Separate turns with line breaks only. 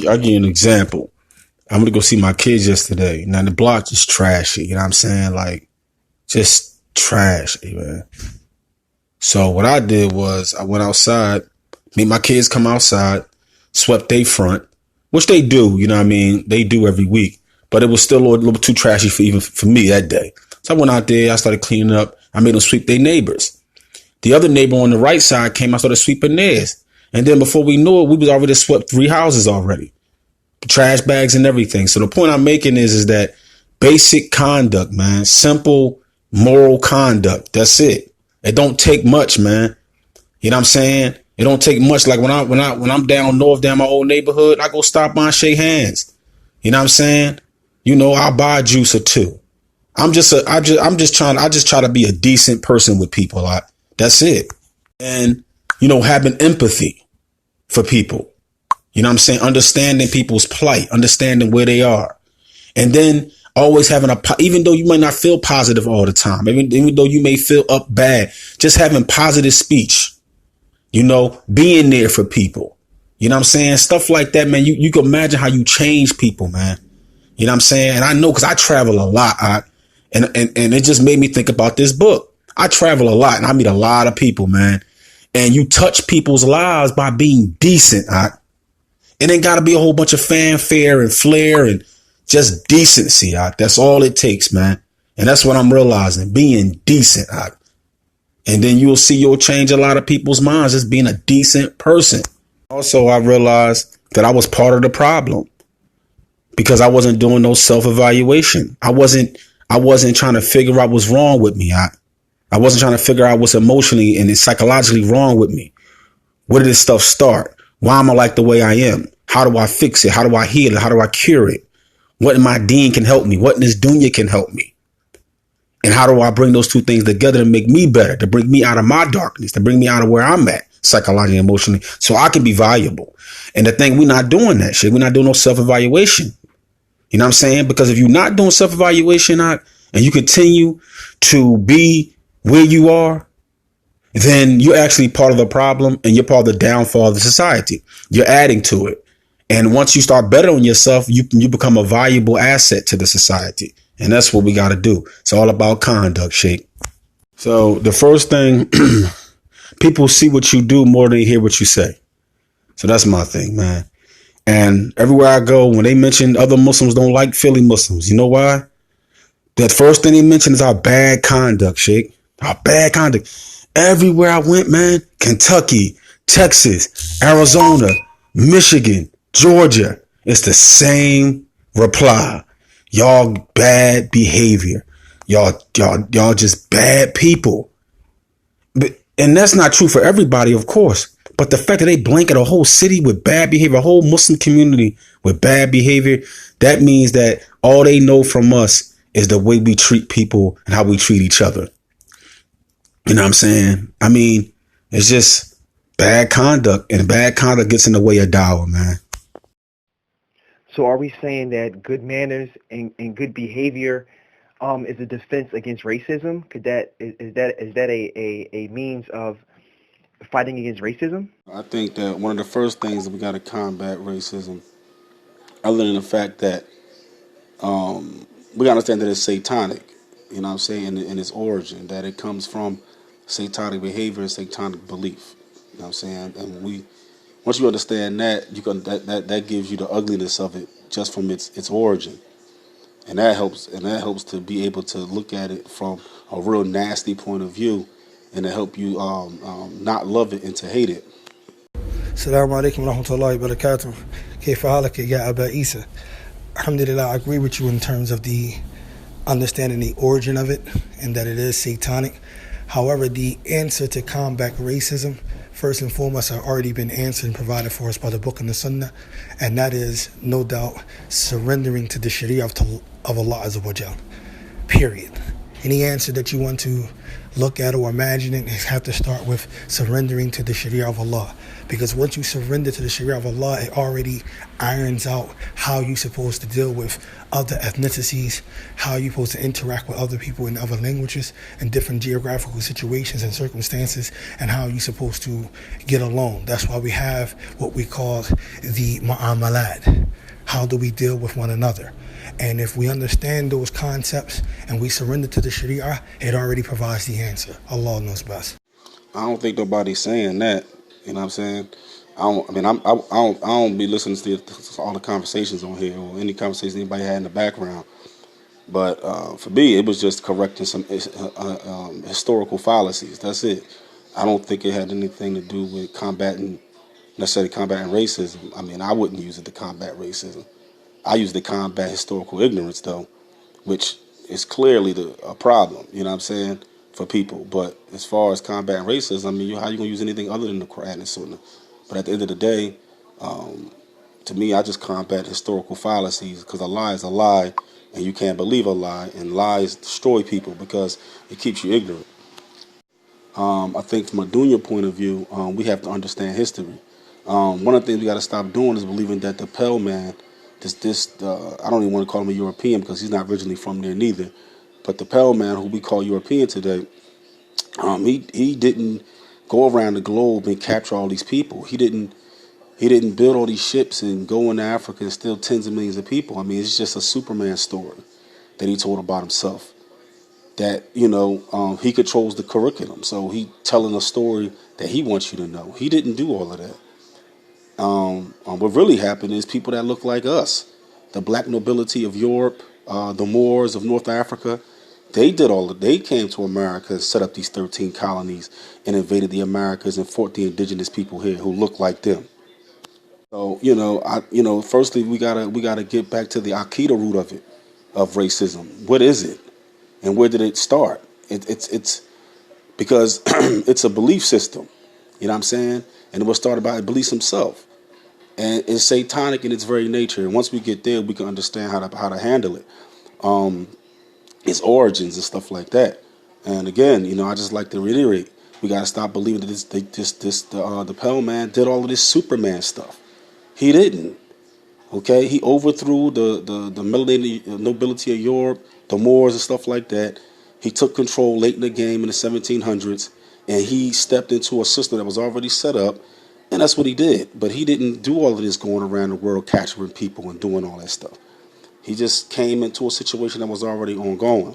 I'll give you an example. I'm going to go see my kids yesterday. Now, the block is trashy. You know what I'm saying? Like, just trashy, man. So what I did was I went outside, made my kids come outside, swept their front, which they do, you know what I mean? They do every week. But it was still a little too trashy for me that day. So I went out there, I started cleaning up. I made them sweep their neighbors. The other neighbor on the right side came, I started sweeping theirs. And then before we knew it, we was already swept 3 houses already. Trash bags and everything. So the point I'm making is that basic conduct, man, simple moral conduct. That's it. It don't take much, man. You know what I'm saying? It don't take much. Like when I'm down north, down my old neighborhood, I go stop by and shake hands. You know what I'm saying? You know, I'll buy a juice or two. I just try to be a decent person with people. That's it. And, you know, having empathy for people. You know what I'm saying? Understanding people's plight, understanding where they are. And then always having even though you might not feel positive all the time, even though you may feel up bad, just having positive speech, you know, being there for people. You know what I'm saying? Stuff like that, man. You can imagine how you change people, man. You know what I'm saying? And I know because I travel a lot, and it just made me think about this book. I travel a lot and I meet a lot of people, man. And you touch people's lives by being decent, It ain't got to be a whole bunch of fanfare and flair and just decency. That's all it takes, man. And that's what I'm realizing, being decent. And then you'll see you'll change a lot of people's minds just being a decent person. Also, I realized that I was part of the problem because I wasn't doing no self-evaluation. I wasn't trying to figure out what's wrong with me. I wasn't trying to figure out what's emotionally and psychologically wrong with me. Where did this stuff start? Why am I like the way I am? How do I fix it? How do I heal it? How do I cure it? What in my deen can help me? What in this dunya can help me? And how do I bring those two things together to make me better, to bring me out of my darkness, to bring me out of where I'm at, psychologically, emotionally, so I can be valuable. And the thing, we're not doing that shit. We're not doing no self-evaluation. You know what I'm saying? Because if you're not doing self-evaluation and you continue to be where you are, then you're actually part of the problem and you're part of the downfall of the society. You're adding to it. And once you start bettering yourself, you become a valuable asset to the society. And that's what we got to do. It's all about conduct, Sheikh. So the first thing, people see what you do more than they hear what you say. So that's my thing, man. And everywhere I go, when they mention other Muslims don't like Philly Muslims, you know why? That first thing they mention is our bad conduct, Sheikh. Our bad conduct. Everywhere I went, man, Kentucky, Texas, Arizona, Michigan, Georgia, it's the same reply. Y'all bad behavior. Y'all just bad people. And that's not true for everybody, of course. But the fact that they blanket a whole city with bad behavior, a whole Muslim community with bad behavior, that means that all they know from us is the way we treat people and how we treat each other. You know what I'm saying? I mean, it's just bad conduct, and bad conduct gets in the way of dawah, man.
So are we saying that good manners and good behavior is a defense against racism? Is that a means of fighting against racism?
I think that one of the first things that we got to combat racism, other than the fact that we got to understand that it's satanic, you know what I'm saying, in its origin, that it comes from satanic behavior and satanic belief, you know what I'm saying, and once you understand that, that gives you the ugliness of it just from its origin, and that helps to be able to look at it from a real nasty point of view, and to help you not love it and to hate it.
Assalamu alaikum wa rahmatullahi wa barakatuh. Kayfa halaka ya Abuesa. Alhamdulillah, I agree with you in terms of the understanding the origin of it and that it is satanic. However, the answer to combat racism, first and foremost, have already been answered and provided for us by the book and the sunnah, and that is, no doubt, surrendering to the sharia of Allah Azza wa Jal. Period. Any answer that you want to look at or imagine it have to start with surrendering to the sharia of Allah. Because once you surrender to the Sharia of Allah, it already irons out how you're supposed to deal with other ethnicities, how you're supposed to interact with other people in other languages and different geographical situations and circumstances, and how you're supposed to get along. That's why we have what we call the mu'amalat. How do we deal with one another? And if we understand those concepts and we surrender to the Sharia, it already provides the answer. Allah knows best.
I don't think nobody's saying that. You know what I'm saying? I don't be listening to all the conversations on here or any conversation anybody had in the background. But for me, it was just correcting some historical fallacies. That's it. I don't think it had anything to do with necessarily combating racism. I mean, I wouldn't use it to combat racism. I use it to combat historical ignorance, though, which is clearly a problem, you know what I'm saying, for people. But as far as combating racism, I mean, how you going to use anything other than the Quran and Sunnah? But at the end of the day, to me, I just combat historical fallacies, because a lie is a lie, and you can't believe a lie, and lies destroy people because it keeps you ignorant. I think from a dunya point of view, we have to understand history. One of the things we got to stop doing is believing that the Pale Man, I don't even want to call him a European because he's not originally from there neither, but the Pale Man, who we call European today, he didn't go around the globe and capture all these people. He didn't build all these ships and go into Africa and steal tens of millions of people. I mean, it's just a Superman story that he told about himself. That, he controls the curriculum. So he telling a story that he wants you to know. He didn't do all of that. What really happened is people that look like us, the black nobility of Europe, the Moors of North Africa, they came to America and set up these 13 colonies and invaded the Americas and fought the indigenous people here who look like them. So, firstly, we gotta get back to the Akida root of racism. What is it? And where did it start? It's because it's a belief system. You know what I'm saying? And it was started by Iblis himself. And it's satanic in its very nature. And once we get there, we can understand how to handle it. Its origins and stuff like that. And again, I just like to reiterate, we got to stop believing that the Pale Man did all of this Superman stuff. He didn't. Okay, he overthrew the melanated nobility of Europe, the Moors and stuff like that. He took control late in the game in the 1700s, and he stepped into a system that was already set up, and that's what he did. But he didn't do all of this going around the world capturing people and doing all that stuff. He just came into a situation that was already ongoing.